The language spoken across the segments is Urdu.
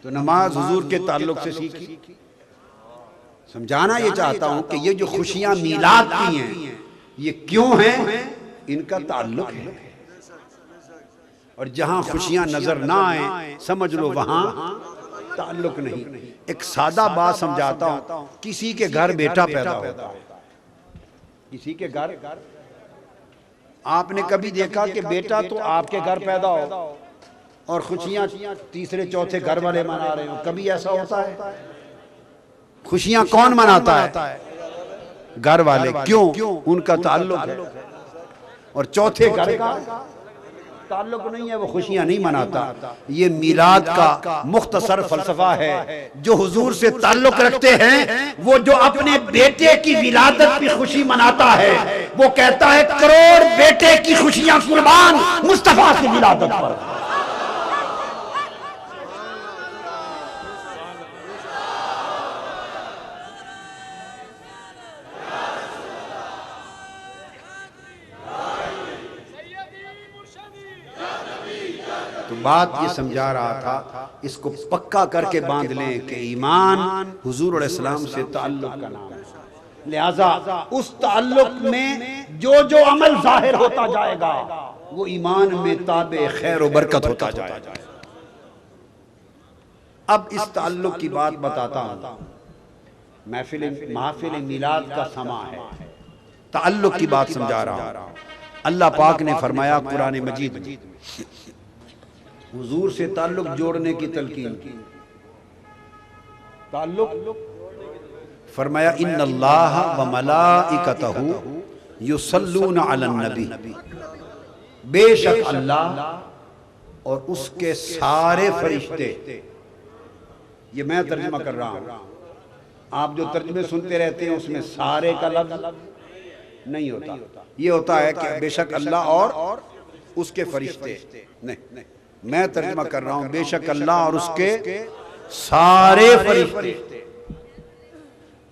تو نماز حضور کے تعلق سے سیکھی. سمجھانا یہ چاہتا ہوں کہ یہ جو خوشیاں میلاد کی ہیں یہ کیوں ہیں؟ ان کا تعلق ہے. اور جہاں خوشیاں نظر نہ آئیں سمجھ لو وہاں تعلق نہیں. ایک سادہ بات سمجھاتا ہوں. کسی کے گھر بیٹا پیدا ہوتا ہے، کسی کے گھر، آپ نے کبھی دیکھا کہ بیٹا تو آپ کے گھر پیدا ہو اور خوشیاں تیسرے چوتھے گھر والے منا رہے ہوں؟ کبھی ایسا ہوتا ہے؟ خوشیاں کون مناتا ہے؟ گھر والے. کیوں؟ ان کا تعلق ہے. اور چوتھے گھر کا تعلق نہیں ہے، وہ خوشیاں نہیں مناتا. یہ میلاد کا مختصر فلسفہ ہے. جو حضور سے تعلق رکھتے ہیں وہ جو اپنے بیٹے کی ولادت کی خوشی مناتا ہے وہ کہتا ہے کروڑ بیٹے کی خوشیاں قربان مصطفیٰ کی ولادت پر. تو بات یہ سمجھا رہا تھا، اس کو پکا کر کے باندھ لیں کہ ایمان حضور علیہ السلام سے تعلق کا نام ہے. لہذا اس تعلق میں جو عمل ظاہر ہوتا جائے گا وہ ایمان میں تابع خیر و برکت ہوتا جائے گا. اب اس تعلق کی بات بتاتا ہوں. محفل میلاد کا سما ہے، تعلق کی بات سمجھا رہا ہوں. اللہ پاک نے فرمایا قرآن مجید میں حضور سے تعلق جوڑنے کی تلقین کی. تعلق فرمایا ان اللہ و ملائکتہ یصلون علی النبی، بے شک اللہ اور اس کے سارے فرشتے. یہ میں ترجمہ کر رہا ہوں، آپ جو ترجمے سنتے رہتے ہیں اس میں سارے کا لفظ نہیں ہوتا. یہ ہوتا ہے کہ بے شک اللہ اور اس کے فرشتے. نہیں، میں ترجمہ کر رہا ہوں بے شک اللہ اور اس کے سارے فرشتے.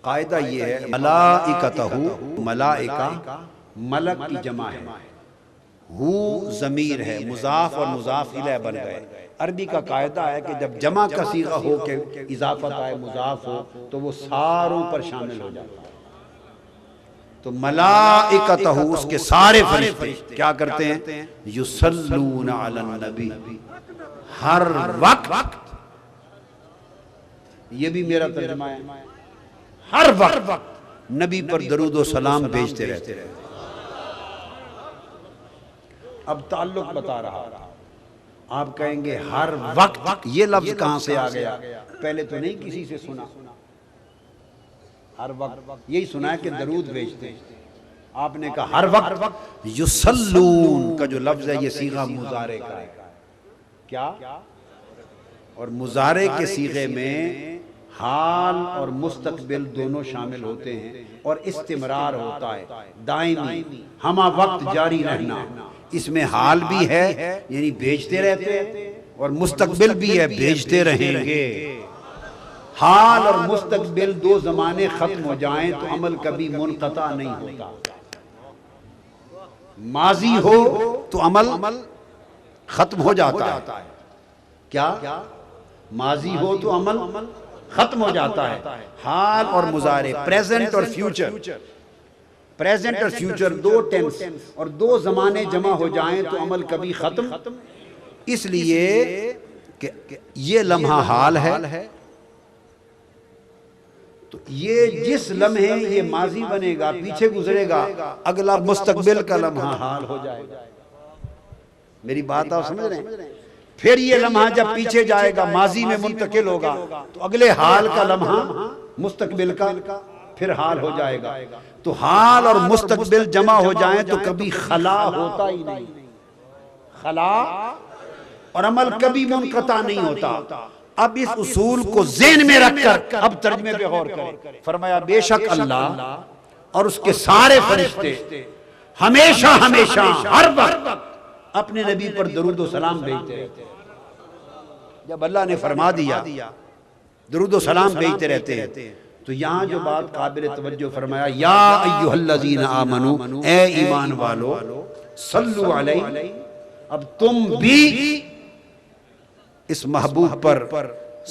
قاعدہ یہ ہے ملائکتہ، ملائکہ ملک کی جمع ہے، ہو ضمیر ہے، مضاف اور مضاف الیہ بن گئے. عربی کا قاعدہ ہے کہ جب جمع کا صیغہ ہو کہ اضافت آئے، مضاف ہو تو وہ ساروں پر شامل ہو جاتا ہے. تو ملائکتہ اس کے سارے فرشتے کیا کرتے ہیں؟ یصلون علی النبی، ہر وقت. یہ بھی میرا ترجمہ ہے، ہر وقت نبی پر درود و سلام بھیجتے رہتے ہیں. اب تعلق بتا رہا. آپ کہیں گے ہر وقت یہ لفظ کہاں سے آ گیا؟ پہلے تو نہیں کسی سے سنا. ہر وقت یہی سنا ہے کہ درود بھیجتے ہیں. آپ نے کہا ہر وقت. یصلون کا جو لفظ ہے یہ صیغہ مضارع کا ہے. کیا؟ اور مضارع کے صیغے میں حال اور مستقبل دونوں شامل ہوتے ہیں اور استمرار ہوتا ہے، دائمی ہمہ وقت جاری رہنا. اس میں حال بھی ہے یعنی بھیجتے رہتے ہیں اور مستقبل بھی ہے بھیجتے رہیں گے. حال اور مستقبل دو زمانے ختم ہو جائیں تو عمل کبھی منقطع نہیں ہوتا. ماضی ہو تو عمل ختم ہو جاتا ہے. کیا؟ ماضی ہو تو عمل ختم ہو جاتا ہے. حال اور مضارع، پریزنٹ اور فیوچر، پریزنٹ اور فیوچر دو ٹینس اور دو زمانے جمع ہو جائیں تو عمل کبھی ختم. اس لیے کہ یہ لمحہ حال ہے تو یہ جس لمحے یہ ماضی بنے گا پیچھے گزرے گا، اگلا مستقبل کا لمحہ حال ہو جائے گا. میری بات آپ سمجھ رہے ہیں؟ پھر یہ لمحہ جب پیچھے جائے گا ماضی میں منتقل ہوگا تو اگلے حال کا لمحہ مستقبل کا پھر حال ہو جائے گا. تو حال اور مستقبل جمع ہو جائیں تو کبھی خلا ہوتا ہی نہیں. خلا اور عمل کبھی منقطع نہیں ہوتا. اب اس اصول کو ذہن میں رکھ کر اب ترجمے پہ غور کریں. فرمایا بے شک اللہ اور اس کے سارے فرشتے ہمیشہ ہر وقت اپنے نبی پر درود و سلام بھیجتے رہتے ہیں. جب اللہ نے فرما دیا درود و سلام بھیجتے رہتے ہیں تو یہاں جو بات قابل توجہ فرمایا یا ایھا الذین آمنو، اے ایمان والو، صلو علیہ. اب تم بھی اس محبوب پر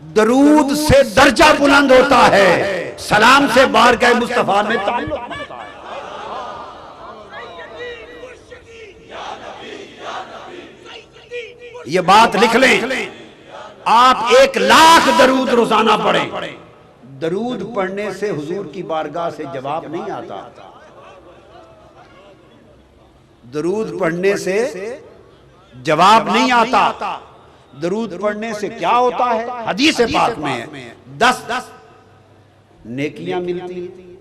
درود سے درجہ بلند ہوتا ہے، سلام سے بارگاہ مصطفیٰ میں تعلق ہوتا ہے۔ یہ بات لکھ لیں، آپ 1,00,000 درود روزانہ پڑھیں، درود پڑھنے سے حضور کی بارگاہ سے جواب نہیں آتا۔ درود پڑھنے سے جواب نہیں آتا۔ درود پڑھنے سے کیا ہوتا ہے؟ حدیث پاک میں ہے 10 نیکیاں ملتی ہیں،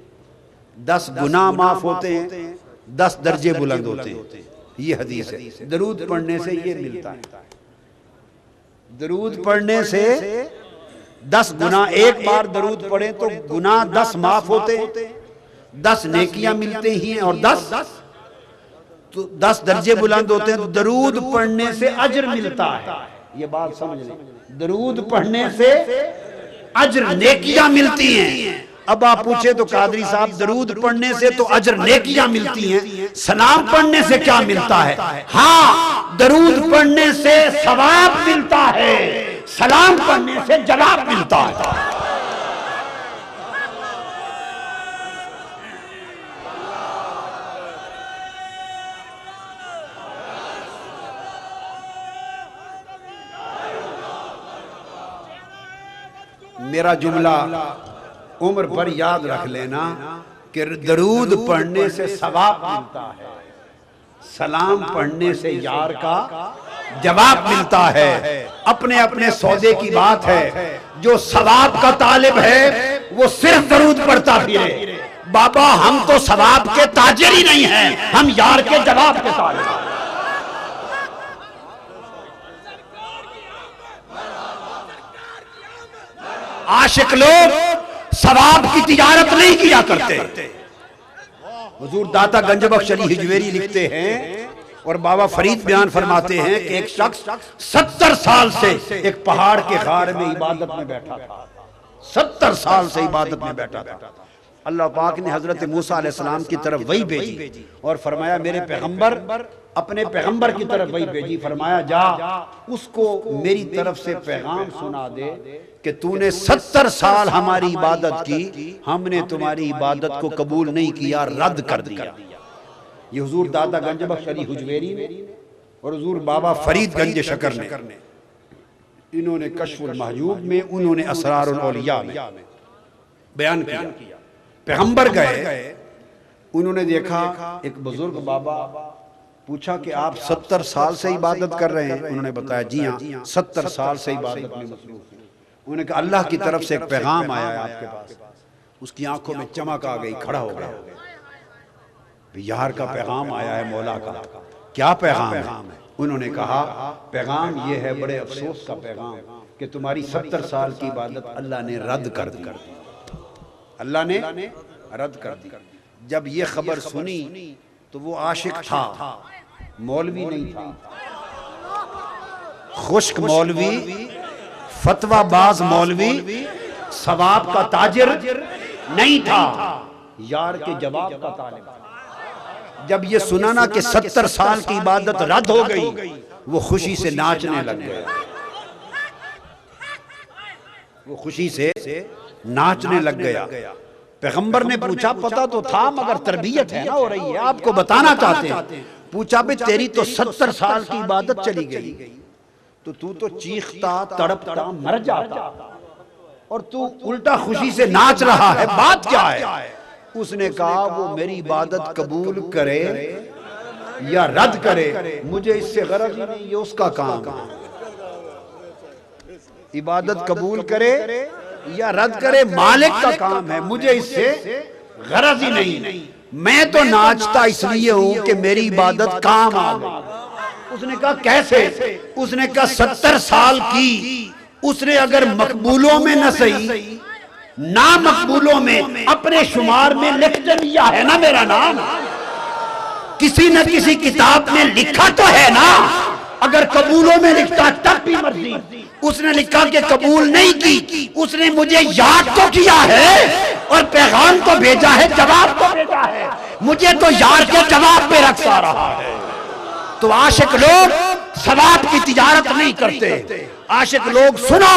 10 گناہ معاف ہوتے ہیں، 10 درجے بلند ہوتے ہیں، یہ حدیث ہے۔ درود پڑھنے سے یہ ملتا ہے۔ درود پڑھنے سے 10 گناہ، ایک بار درود پڑھیں تو گناہ 10 معاف ہوتے ہیں، 10 نیکیاں ملتے ہیں، اور 10 درجے بلند ہوتے ہیں۔ درود پڑھنے سے اجر ملتا ہے، یہ بات سمجھ لیں، درود پڑھنے سے اجر نیکیاں ملتی ہیں۔ اب آپ پوچھیں تو قادری صاحب درود پڑھنے سے تو اجر نیکیاں ملتی ہیں، سلام پڑھنے سے کیا ملتا ہے؟ ہاں، درود پڑھنے سے ثواب ملتا ہے، سلام پڑھنے سے جواب ملتا ہے۔ میرا جملہ عمر پر یاد رکھ لینا کہ درود پڑھنے سے ثواب ملتا ہے، سلام پڑھنے سے یار کا جواب ملتا ہے۔ اپنے اپنے سودے کی بات ہے، جو ثواب کا طالب ہے وہ صرف درود پڑھتا پھرے۔ بابا ہم تو ثواب کے تاجر ہی نہیں ہیں، ہم یار کے جواب کے طالب ہیں۔ عاشق لوگ ثواب کی تجارت نہیں کیا کرتے۔ حضور داتا گنج بخش علی حجویری لکھتے ہیں اور بابا فرید بیان فرماتے ہیں کہ ایک شخص 70 سال سے ایک پہاڑ کے غار میں عبادت میں بیٹھا تھا، 70 سال سے عبادت میں بیٹھا تھا۔ اللہ پاک نے حضرت موسیٰ علیہ السلام کی طرف وحی بھیجی اور فرمایا میرے پیغمبر اپنے پیغمبر کی طرف وحی بھیجی، فرمایا جا اس کو میری طرف سے پیغام سنا دے کہ تو نے 70 سال ہماری عبادت کی، ہم نے تمہاری عبادت کو قبول نہیں کیا، رد کر دیا۔ یہ حضور داتا گنج بخش علی حجویری نے اور حضور بابا فرید گنج شکر نے، انہوں نے کشف المحجوب میں، انہوں نے اسرار الاولیاء میں بیان کیا۔ پیغمبر گئے، انہوں نے دیکھا ایک بزرگ بابا، پوچھا کہ آپ 70 سال سے عبادت کر رہے ہیں؟ انہوں نے بتایا جی ہاں 70 سال سے عبادت میں مصروف ہیں۔ انہوں نے کہا اللہ کی طرف سے ایک پیغام آیا ہے آپ کے پاس۔ اس کی آنکھوں میں چمک آ گئی، کھڑا ہو گیا، یار کا پیغام آیا ہے مولا کا، کیا پیغام ہے؟ انہوں نے کہا پیغام یہ ہے، بڑے افسوس کا پیغام کہ تمہاری 70 سال کی عبادت اللہ نے رد کر دی، اللہ نے رد کر دی۔ جب یہ خبر سنی تو وہ عاشق تھا، مولوی نہیں تھا، خشک مولوی، فتوہ باز مولوی، ثواب کا تاجر نہیں تھا، یار کے جواب کا طالب تھا۔ جب یہ سنا نا کہ 70 سال کی عبادت رد ہو گئی، وہ خوشی سے ناچنے لگ گیا، وہ خوشی سے ناچنے لگ گیا۔ پیغمبر نے پوچھا پتہ تو تھا مگر تربیت ہے نا ہو رہی ہے، آپ کو بتانا چاہتے ہیں۔ پوچھا بھئی تیری تو 70 سال کی عبادت چلی گئی، تو چیختا تڑپتا مر جاتا اور تو الٹا خوشی سے ناچ رہا ہے، بات کیا ہے؟ اس نے کہا وہ میری عبادت قبول کرے یا رد کرے مجھے اس سے غرض نہیں، یہ اس کا کام ہے۔ عبادت قبول کرے یا رد کرے مالک کا کام ہے، مجھے اس سے غرض ہی نہیں۔ میں تو ناچتا اس لیے ہوں کہ میری عبادت کام آ گئی۔ اس نے کہا کیسے؟ اس نے کہا 70 سال کی اس نے اگر مقبولوں میں نہ صحیح نا مقبولوں میں اپنے شمار میں لکھ لیا ہے نا میرا نام، کسی نہ کسی کتاب میں لکھا تو ہے نا، اگر قبولوں میں لکھتا تب بھی مرضی۔ اس نے لکھا کہ قبول نہیں کی، اس نے مجھے یاد تو کیا ہے اور پیغام تو بھیجا ہے، جواب تو بھیجا ہے، مجھے تو یار کے جواب پہ رکھتا رہا ہے۔ تو عاشق لوگ ثواب کی تجارت نہیں کرتے. عاشق لوگ سنو،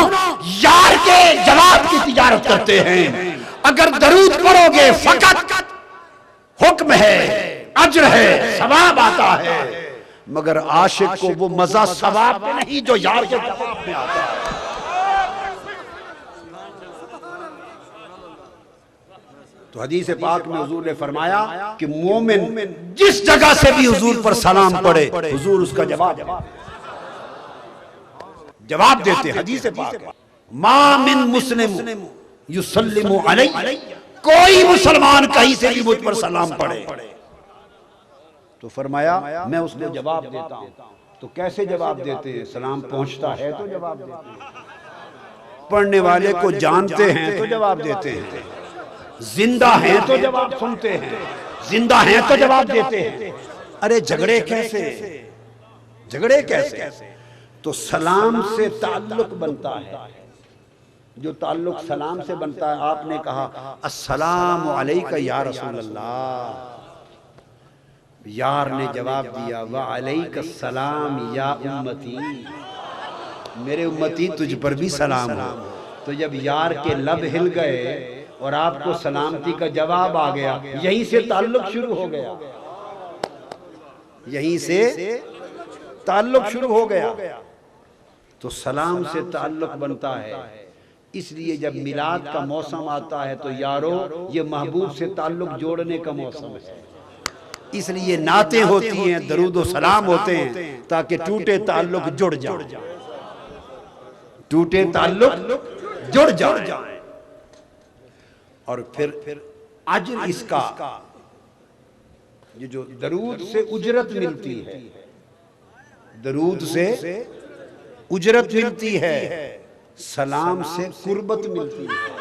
یار کے جواب کی تجارت کرتے ہیں. اگر درود پڑھو گے فقط حکم ہے، اجر ہے، ثواب آتا ہے، مگر عاشق کو وہ مزہ ثواب میں نہیں جو یار کے جواب میں آتا ہے. تو حدیث پاک میں حضور نے فرمایا کہ مومن جس جگہ سے بھی حضور پر سلام پڑھے حضور اس کا جواب دیتے. حدیث پاک ما من مسلم یسلم علی، کوئی مسلمان کہیں سے بھی مجھ پر سلام پڑھے تو فرمایا میں اس کو جواب دیتا ہوں. تو کیسے جواب دیتے ہیں؟ سلام پہنچتا ہے تو جواب دیتے ہیں، پڑھنے والے کو جانتے ہیں تو جواب دیتے ہیں، زندہ ہیں تو جواب سنتے ہیں، زندہ ہیں تو جواب دیتے ہیں. ارے جھگڑے کیسے؟ جھگڑے کیسے؟ تو سلام سے تعلق بنتا ہے. جو تعلق سلام سے بنتا ہے، آپ نے کہا السلام علیکہ یا رسول اللہ، یار نے جواب دیا وعلیک السلام یا امتی، میرے امتی تجھ پر بھی سلام ہو. تو جب یار کے لب ہل گئے اور آپ کو سلامتی کا جواب آ گیا، یہیں سے تعلق شروع ہو گیا، یہیں سے تعلق شروع ہو گیا. تو سلام سے تعلق بنتا ہے. اس لیے جب میلاد کا موسم آتا ہے تو یارو یہ محبوب سے تعلق جوڑنے کا موسم ہے. اس لیے نعتیں ہوتی ہیں، درود و سلام ہوتے ہیں تاکہ ٹوٹے تعلق جڑ جائیں، ٹوٹے تعلق جڑ جائیں. اور پھر اجر اس کا، یہ جو درود سے اجرت ملتی ہے، درود سے اجرت ملتی ہے، سلام سے قربت ملتی ہے.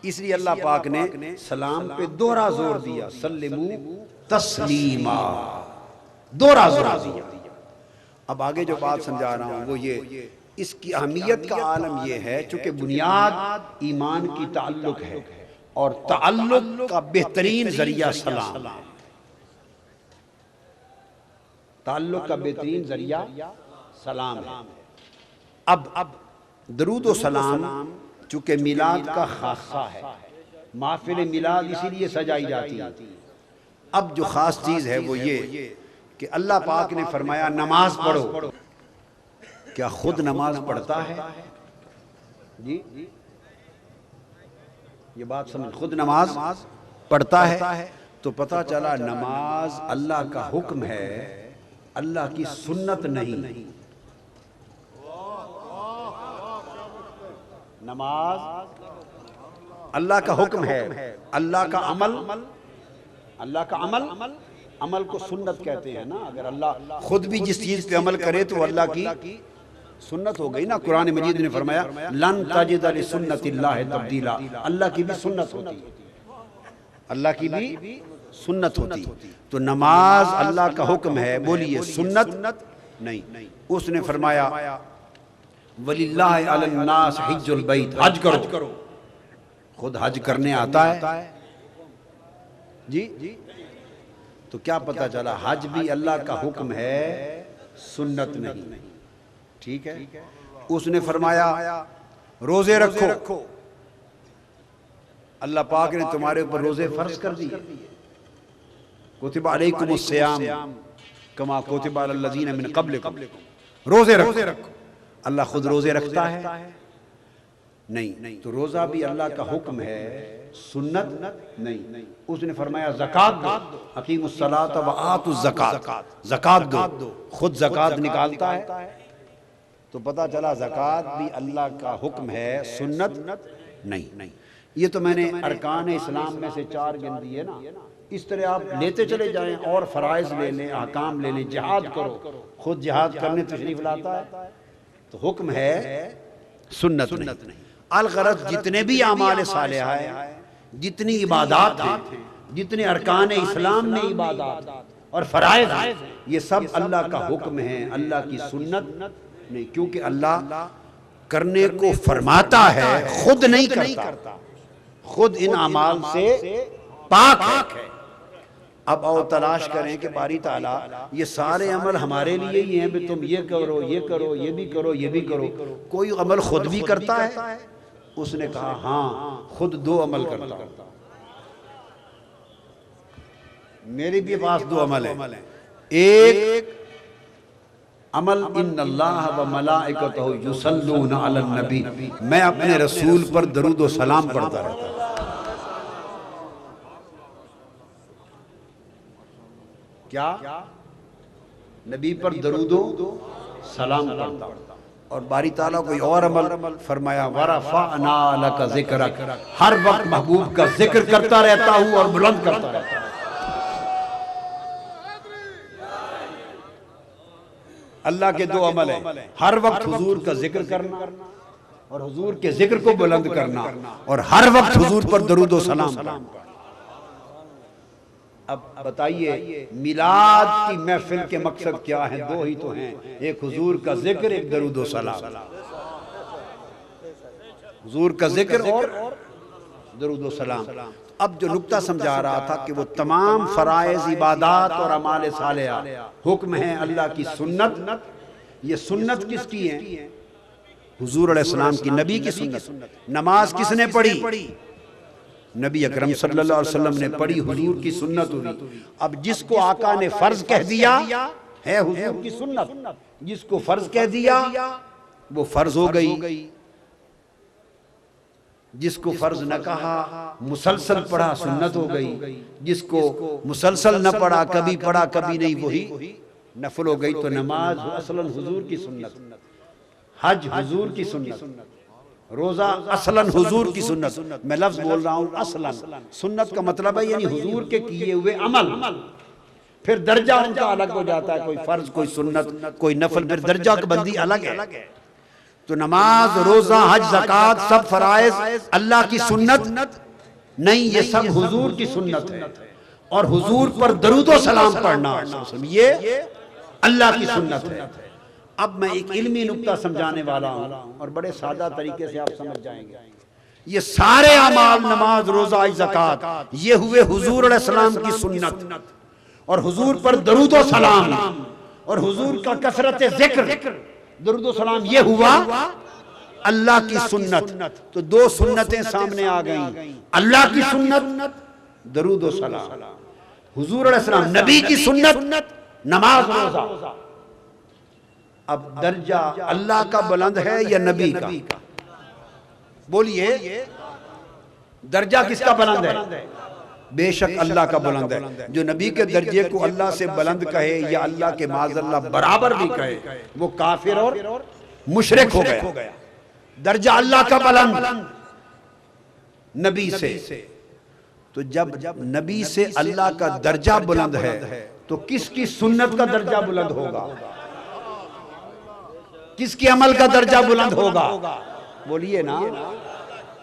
اس لیے اللہ پاک نے سلام پہ دوہرا زور دیا، سلمو تسلیما، دوہرا زور دیا. اب آگے جو بات سمجھا رہا ہوں وہ یہ، اس کی اہمیت کا عالم یہ ہے چونکہ بنیاد ایمان کی تعلق ہے اور تعلق کا بہترین ذریعہ سلام ہے. تعلق کا بہترین ذریعہ سلام ہے. اب درود و سلام چونکہ میلاد کا خاصہ ہے، محفل میلاد اسی لیے سجائی جاتی ہے. اب جو خاص چیز ہے وہ یہ کہ اللہ پاک نے فرمایا نماز پڑھو. کیا خود نماز پڑھتا ہے؟ جی یہ بات سمجھ، خود نماز پڑھتا ہے تو پتہ چلا نماز اللہ کا حکم ہے، اللہ کی سنت نہیں. نماز اللہ کا حکم ہے، اللہ کا عمل، اللہ کا عمل کو سنت کہتے ہیں نا. اگر اللہ خود بھی جس چیز پہ عمل کرے تو اللہ کی سنت ہو گئی نا. قرآن مجید نے فرمایا لن تجد لسنت اللہ تبدیلا، اللہ کی بھی سنت ہوتی، اللہ کی بھی سنت ہوتی. تو نماز اللہ کا حکم ہے، بولیے سنت نہیں. اس نے فرمایا وَلِلَّهِ عَلَى النَّاسِ حِجُّ الْبَيْتِ، حج کرو. خود حج کرنے آتا ہے جی. تو کیا پتہ چلا حج بھی اللہ کا حکم ہے، سنت نہیں. ٹھیک ہے. اس نے فرمایا روزے رکھو، اللہ پاک نے تمہارے اوپر روزے فرض کر دیے. کتب علیکم الصیام کما کتب علی الذین من قبلکم، روزے رکھو. اللہ خود روزے رکھتا ہے نہیں. تو روزہ بھی اللہ کا حکم ہے، سنت نہیں. اس نے فرمایا زکوٰۃ دو، اقیموا الصلاۃ وآتوا الزکاۃ، زکوٰۃ دو. خود زکوٰۃ نکالتا ہے. تو پتہ چلا زکوٰۃ بھی اللہ کا حکم ہے، سنت نہیں. یہ تو میں نے ارکان اسلام میں سے 4 گن دیے نا. اس طرح آپ لیتے چلے جائیں اور فرائض لے لیں، احکام لے لیں. جہاد کرو، خود جہاد کرنے تشریف لاتا ہے تو حکم ہے، سنت نہیں. الغرض جتنے بھی اعمال صالحہ ہیں، جتنی عبادات ہیں، جتنے ارکان اسلام میں عبادات اور فرائض ہیں، یہ سب اللہ کا حکم ہے، اللہ کی سنت نہیں. کیونکہ اللہ کرنے کو فرماتا ہے، خود نہیں کرتا. خود ان اعمال سے پاک ہے. اب آؤ تلاش کریں کہ باری تعالیٰ یہ سارے عمل ہمارے لیے ہی ہیں بھی تم یہ کرو یہ کرو یہ بھی کرو یہ بھی کرو، کوئی عمل خود بھی کرتا ہے؟ اس نے کہا ہاں خود 2 عمل کرتا ہوں، میرے بھی پاس 2 عمل ہیں۔ ایک عمل ان اللہ و ملائکتہ یصلون علی النبی، میں اپنے رسول پر درود و سلام پڑھتا رہتا ہوں۔ کیا؟ نبی پر درود و سلام پڑھتا ہوں۔ اور باری تعالیٰ کوئی اور عمل فرمایا وَرَفَعْنَا لَكَ ذِكْرَكَ، ہر وقت محبوب کا ذکر کرتا رہتا ہوں اور بلند کرتا رہتا ہوں۔ اللہ کے 2 عمل ہیں، ہر وقت حضور کا ذکر کرنا اور حضور کے ذکر کو بلند کرنا، اور ہر وقت حضور پر درود و سلام پڑھنا۔ اب بتائیے میلاد کی محفل کے مقصد کیا ہیں؟ 2 ہی تو ہیں، ایک حضور کا ذکر، ایک درود و سلام۔ حضور کا ذکر اور درود و سلام۔ اب جو نکتہ سمجھا رہا تھا کہ وہ تمام فرائض، عبادات اور اعمال صالحہ حکم ہیں اللہ کی سنت۔ یہ سنت کس کی ہے؟ حضور علیہ السلام کی، نبی کی سنت۔ نماز کس نے پڑھی؟ نبی اکرم صلی اللہ علیہ وسلم نے پڑھی، حضور کی سنت ہوئی۔ اب جس کو آقا نے فرض کہہ دیا ہے حضور کی سنت، جس کو فرض کہہ دیا وہ فرض ہو گئی، جس کو فرض نہ کہا مسلسل پڑھا سنت ہو گئی، جس کو مسلسل نہ پڑھا، کبھی پڑھا کبھی نہیں، وہی نفل ہو گئی۔ تو نماز اصلاً حضور کی سنت، حج حضور کی سنت، روزہ اصلاً حضور کی سنت۔ میں لفظ بول رہا ہوں اصلاً، سنت کا مطلب ہے یعنی حضور کے کیے ہوئے عمل۔ پھر درجہ ان کا الگ ہو جاتا ہے، کوئی فرض، کوئی سنت، کوئی نفل، پھر درجہ کی بندی الگ ہے۔ تو نماز، روزہ، حج، زکوٰۃ سب فرائض اللہ کی سنت نہیں، یہ سب حضور کی سنت ہے۔ اور حضور پر درود و سلام پڑھنا یہ اللہ کی سنت ہے۔ اب میں ایک علمی نکتہ سمجھانے والا ہوں اور بڑے سادہ طریقے سے آپ سمجھ جائیں گے۔ یہ سارے اعمال، نماز، روزہ، حج، زکوٰۃ، یہ ہوئے حضور علیہ السلام کی سنت، اور حضور پر درود و سلام اور حضور کا کثرت ذکر، درود و سلام، یہ ہوا اللہ کی سنت۔ تو 2 سنتیں سامنے آ گئیں، اللہ کی سنت درود و سلام، حضور علیہ السلام نبی کی سنت نماز روزہ۔ اب درجہ اللہ کا بلند ہے یا نبی کا؟ بولیے، درجہ کس کا بلند ہے؟ بے شک اللہ کا بلند ہے۔ جو نبی کے درجے کو اللہ سے بلند کہے یا اللہ کے معاذ اللہ برابر بھی کہے، وہ کافر اور مشرک ہو گیا۔ درجہ اللہ کا بلند نبی سے، تو جب نبی سے اللہ کا درجہ بلند ہے تو کس کی سنت کا درجہ بلند ہوگا؟ کس کے عمل کا درجہ بلند ہوگا؟ بولیے نا،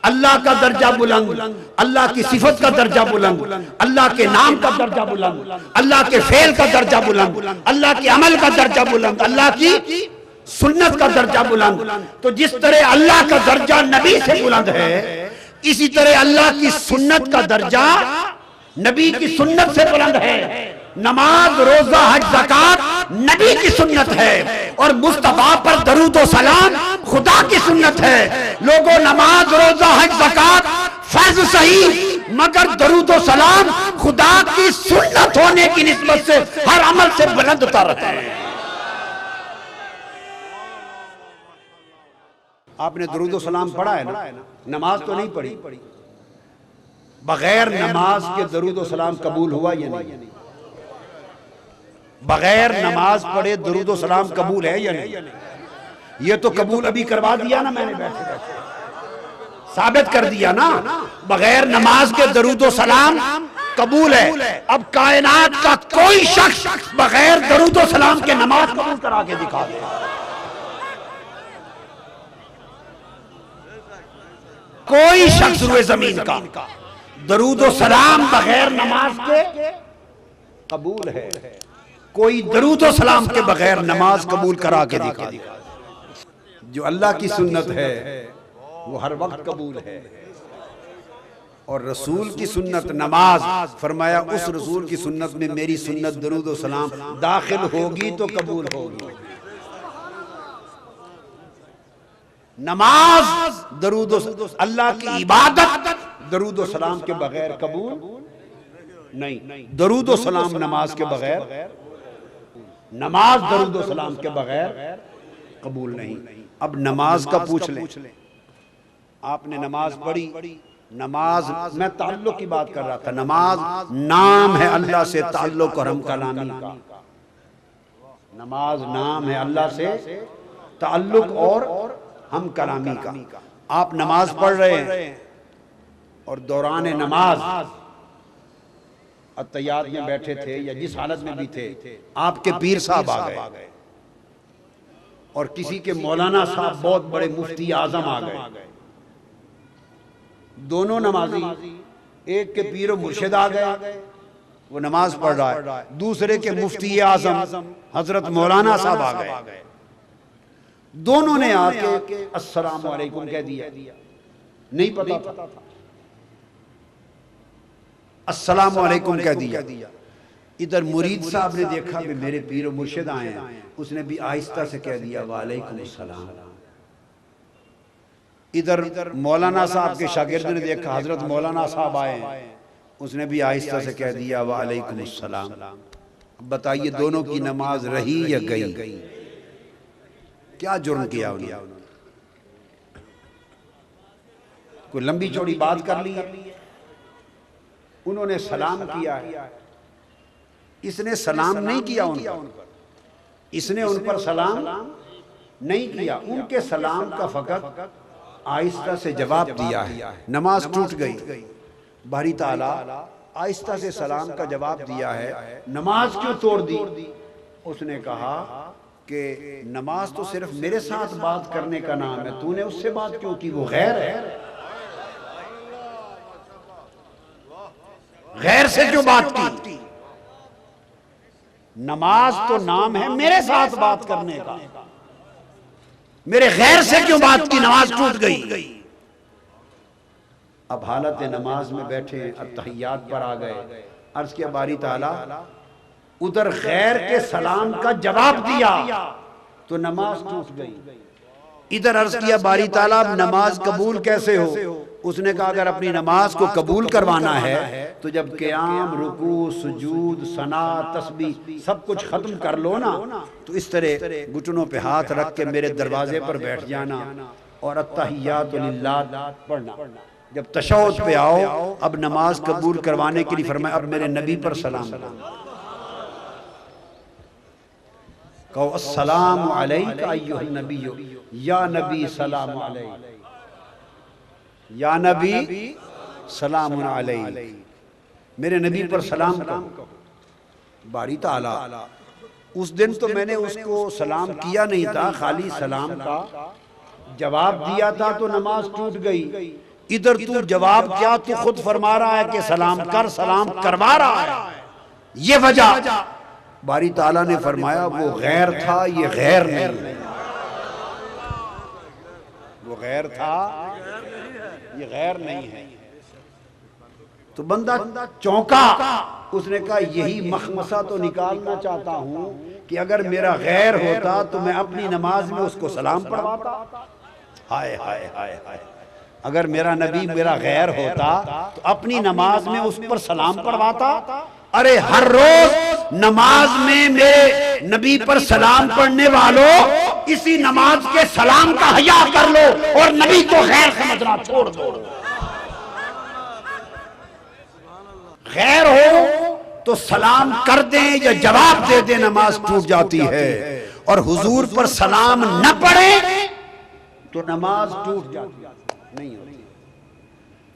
اللہ کا درجہ بلند، اللہ کی صفت کا درجہ بلند، اللہ کے نام کا درجہ بلند، اللہ کے فعل کا درجہ بلند، اللہ کے عمل کا درجہ بلند، اللہ کی سنت کا درجہ بلند۔ تو جس طرح اللہ کا درجہ نبی سے بلند ہے، اسی طرح اللہ کی سنت کا درجہ نبی کی سنت سے بلند ہے۔ نماز، روزہ، حج، زکوٰۃ نبی کی سنت ہے، اور مصطفیٰ پر درود و سلام خدا کی سنت ہے۔ لوگوں، نماز، روزہ، حج، زکوٰۃ فرض صحیح، مگر درود و سلام خدا کی سنت ہونے کی نسبت سے ہر عمل سے بلند تر ہے۔ آپ نے درود و سلام پڑھا ہے نا؟ نماز تو نہیں پڑھی؟ بغیر نماز کے درود و سلام قبول ہوا یا نہیں؟ بغیر نماز پڑھے درود و سلام قبول ہے یا نہیں؟ یہ تو قبول ابھی کروا دیا نا میں نے، بیٹھے بیٹھے ثابت کر دیا نا، بغیر نماز کے درود و سلام قبول ہے۔ اب کائنات کا کوئی شخص بغیر درود و سلام کے نماز قبول کرا کے دکھا دے۔ کوئی شخص روئے زمین کا درود و سلام بغیر نماز کے قبول ہے، کوئی درود و سلام کے بغیر نماز قبول کرا کے دکھا دے۔ جو اللہ کی سنت ہے وہ ہر وقت قبول ہے۔ اور رسول کی سنت نماز، فرمایا اس رسول کی سنت میں میری سنت درود و سلام داخل ہوگی تو قبول ہوگی۔ نماز درود و اللہ کی عبادت درود و سلام کے بغیر قبول نہیں، درود و سلام نماز کے بغیر، نماز درود و سلام کے بغیر قبول نہیں۔ اب نماز کا پوچھ لیں، آپ نے نماز پڑھی، نماز میں تعلق کی بات کر رہا تھا، نماز نام ہے اللہ سے تعلق اور ہم کلامی کا، نماز نام ہے اللہ سے تعلق اور ہم کلامی کا۔ آپ نماز پڑھ رہے ہیں اور دوران نماز اتحیات میں بیٹھے تھے یا جس حالت میں بھی تھے، آپ کے پیر صاحب آ گئے اور کسی کے مولانا صاحب بہت بڑے مفتی اعظم آ گئے، دونوں نمازی، ایک کے پیر و مرشد آ گئے وہ نماز پڑھ رہا ہے، دوسرے کے مفتی اعظم حضرت مولانا صاحب آ گئے، دونوں نے آ کے السلام علیکم کہہ دیا، نہیں پتا تھا، السلام علیکم کہہ دیا۔ ادھر مرید صاحب نے دیکھا کہ میرے پیر و مرشد آئے ہیں، اس نے بھی آہستہ سے کہہ دیا وعلیکم السلام۔ ادھر مولانا صاحب کے شاگرد نے دیکھا حضرت مولانا صاحب آئے ہیں، اس نے بھی آہستہ سے کہہ دیا وعلیکم السلام۔ بتائیے دونوں کی نماز رہی یا گئی؟ کیا جرم کیا انہوں نے؟ کوئی لمبی چوڑی بات کر لی ہے؟ انہوں نے سلام کیا ہے، اس نے سلام نہیں کیا ان پر، اس نے ان پر سلام نہیں کیا، ان کے سلام کا فقط آہستہ سے جواب دیا ہے، نماز ٹوٹ گئی۔ باری تعالیٰ آہستہ سے سلام کا جواب دیا ہے، نماز کیوں توڑ دی؟ اس نے کہا کہ نماز تو صرف میرے ساتھ بات کرنے کا نام ہے، تو نے اس سے بات کیوں کی؟ وہ غیر ہے، غیر سے کیوں بات کی؟ نماز تو نام ہے میرے ساتھ بات کرنے کا، میرے غیر سے کیوں بات کی؟ نماز ٹوٹ گئی۔ اب حالت نماز میں بیٹھے اتحیات پر آ گئے، عرض کیا باری تعالیٰ ادھر غیر کے سلام کا جواب دیا تو نماز ٹوٹ گئی، ادھر عرض کیا باری تعالیٰ اب نماز قبول کیسے ہو؟ اس نے کہا اگر اپنی نماز کو قبول کروانا ہے تو جب قیام، رکوع، سجود، ثنا، تسبیح سب کچھ ختم کر لو نا، تو اس طرح گھٹنوں پہ ہاتھ رکھ کے میرے دروازے پر بیٹھ جانا اور التحیات للہ پڑھنا۔ جب تشہد پہ آؤ، اب نماز قبول کروانے کے لیے فرمایا اب میرے نبی پر سلام کرو، کہو السلام علیک ایھا النبی، یا نبی سلام علیک، یا نبی سلام علیک، میرے نبی پر سلام کہو۔ باری تعالیٰ اس دن تو میں نے اس کو سلام کیا نہیں تھا، خالی سلام کا جواب دیا تھا تو نماز ٹوٹ گئی، ادھر تو جواب کیا تو خود فرما رہا ہے کہ سلام کر، سلام کروا رہا ہے، یہ وجہ۔ باری تعالیٰ نے فرمایا وہ غیر تھا، یہ غیر نہیں، وہ غیر تھا، یہ غیر نہیں ہے۔ تو بندہ چونکا، اس نے کہا یہی مخمصہ تو نکالنا چاہتا ہوں کہ اگر میرا غیر ہوتا تو میں اپنی نماز میں اس کو سلام پڑھواتا۔ ہائے ہائے ہائے ہائے، اگر میرا نبی میرا غیر ہوتا تو اپنی نماز میں اس پر سلام پڑھواتا۔ ارے ہر روز نماز میں میرے نبی پر سلام پڑھنے والوں، اسی نماز کے سلام کا حیا کر لو اور نبی کو غیر سمجھنا چھوڑ دو۔ غیر ہو تو سلام کر دیں یا جواب دے دیں، نماز ٹوٹ جاتی ہے، اور حضور پر سلام نہ پڑھیں تو نماز ٹوٹ جاتی نہیں ہوتی۔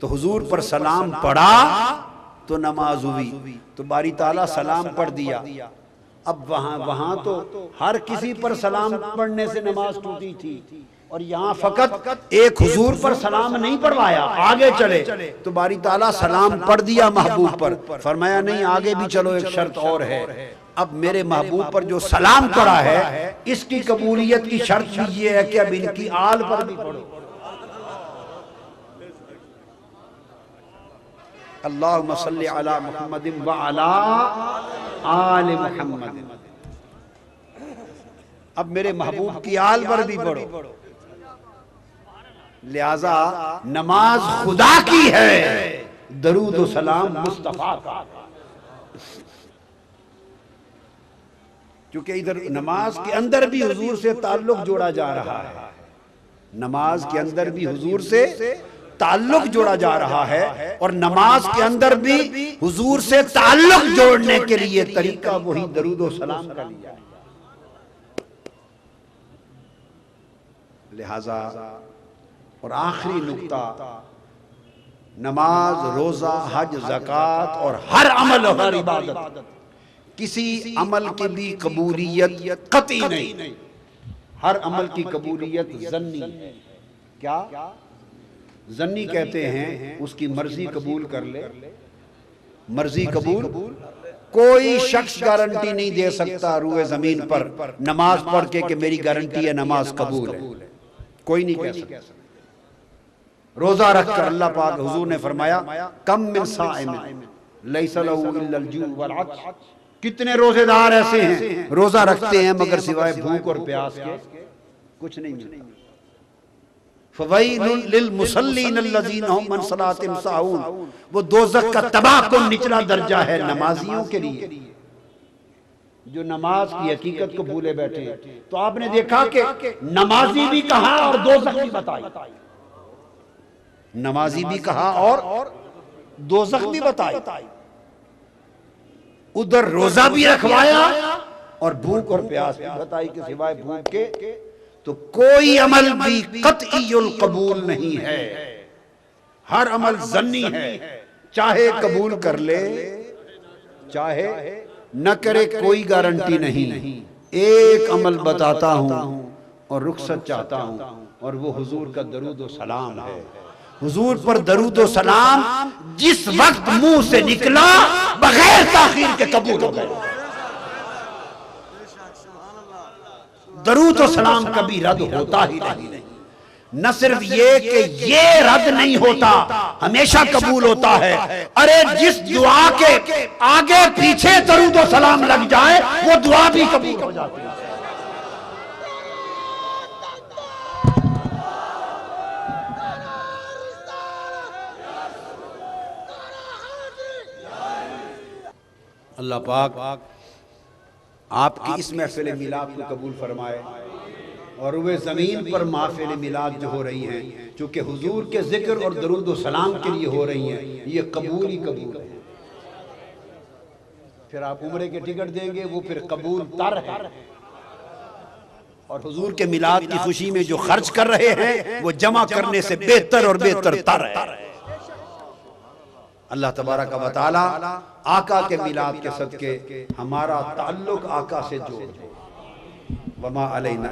تو حضور پر سلام پڑھا تو نماز ہوئی، تو باری تعالیٰ سلام پڑھ دیا۔ اب وہاں تو ہر کسی پر سلام پڑھنے سے نماز ٹوٹی تھی، اور یہاں فقط ایک حضور پر سلام نہیں پڑھوایا، آگے چلے تو باری تعالیٰ سلام پڑھ دیا محبوب پر، فرمایا نہیں آگے بھی چلو، ایک شرط اور ہے، اب میرے محبوب پر جو سلام پڑھا ہے اس کی قبولیت کی شرط بھی یہ ہے کہ اب ان کی آل پر بھی پڑھو۔ اللہم صلی علی محمد وعلی آل محمد. اب میرے محبوب کی آل پر بھی پڑھو. لہذا نماز خدا کی ہے، درود و سلام مصطفیٰ کا. کیونکہ ادھر نماز کے اندر بھی حضور سے تعلق جوڑا جا رہا ہے، نماز کے اندر بھی حضور سے تعلق جوڑا جا رہا ہے، اور نماز کے اندر بھی حضور سے تعلق جوڑنے کے لیے طریقہ وہی درود و سلام کا لیا ہے. لہذا اور آخری نکتہ، نماز، روزہ، حج، زکوٰۃ اور ہر عمل اور ہر عبادت، کسی عمل کی بھی قبولیت قطعی نہیں. ہر عمل کی قبولیت ظنی ہے. کیا ظنی کہتے ہیں؟ اس کی مرضی قبول کر لے، مرضی قبول. کوئی شخص گارنٹی نہیں دے سکتا روئے زمین پر نماز پڑھ کے کہ میری گارنٹی ہے نماز قبول ہے. کوئی نہیں کہہ سکتا. روزہ رکھ کر اللہ پاک حضور نے فرمایا کم من صائم لیس لہ الا الجوع والعطش. کتنے روزے دار ایسے ہیں روزہ رکھتے ہیں مگر سوائے بھوک اور پیاس کے کچھ نہیں ملتا. فویل للمصلین الذین هم عن صلاتهم ساہون. وہ دوزخ کا تباہ کن نچلا درجہ ہے نمازیوں کے لیے جو نماز کی حقیقت کو بھولے بیٹھے ہیں. تو آپ نے دیکھا کہ نمازی بھی کہا اور دوزخ بھی بتائی. نمازی بھی کہا اور دوزخ بھی بتائی. ادھر روزہ بھی رکھوایا اور بھوک اور پیاس بھی بتائی کہ سوائے بھوک کے تو کوئی عمل بھی قطعی القبول نہیں ہے. ہر عمل ظنی ہے، چاہے قبول کر لے چاہے نہ کرے، کوئی گارنٹی نہیں. ایک عمل بتاتا ہوں اور رخصت چاہتا ہوں، اور وہ حضور کا درود و سلام ہے. حضور پر درود و سلام جس وقت منہ سے نکلا بغیر تاخیر کے قبول ہو گئے. درود و سلام کبھی رد ہوتا ہی نہیں. نہ صرف یہ کہ یہ رد نہیں ہوتا، ہمیشہ قبول ہوتا ہے. ارے جس دعا کے آگے پیچھے درود و سلام لگ جائے وہ دعا بھی قبول ہو جاتی ہے. اللہ پاک آپ کی اس محفل میلاد کو قبول فرمائے، اور وہ زمین پر محفل میلاد جو ہو رہی ہیں چونکہ حضور کے ذکر اور درود و سلام کے لیے ہو رہی ہیں، یہ قبول ہی قبول ہے. پھر آپ عمرے کے ٹکٹ دیں گے وہ پھر قبول تر ہے. اور حضور کے میلاد کی خوشی میں جو خرچ کر رہے ہیں وہ جمع کرنے سے بہتر اور بہتر تر ہے. اللہ تبارک و تعالی آقا کے میلاد کے صدقے ہمارا تعلق آقا سے جوڑ دے. وما علینا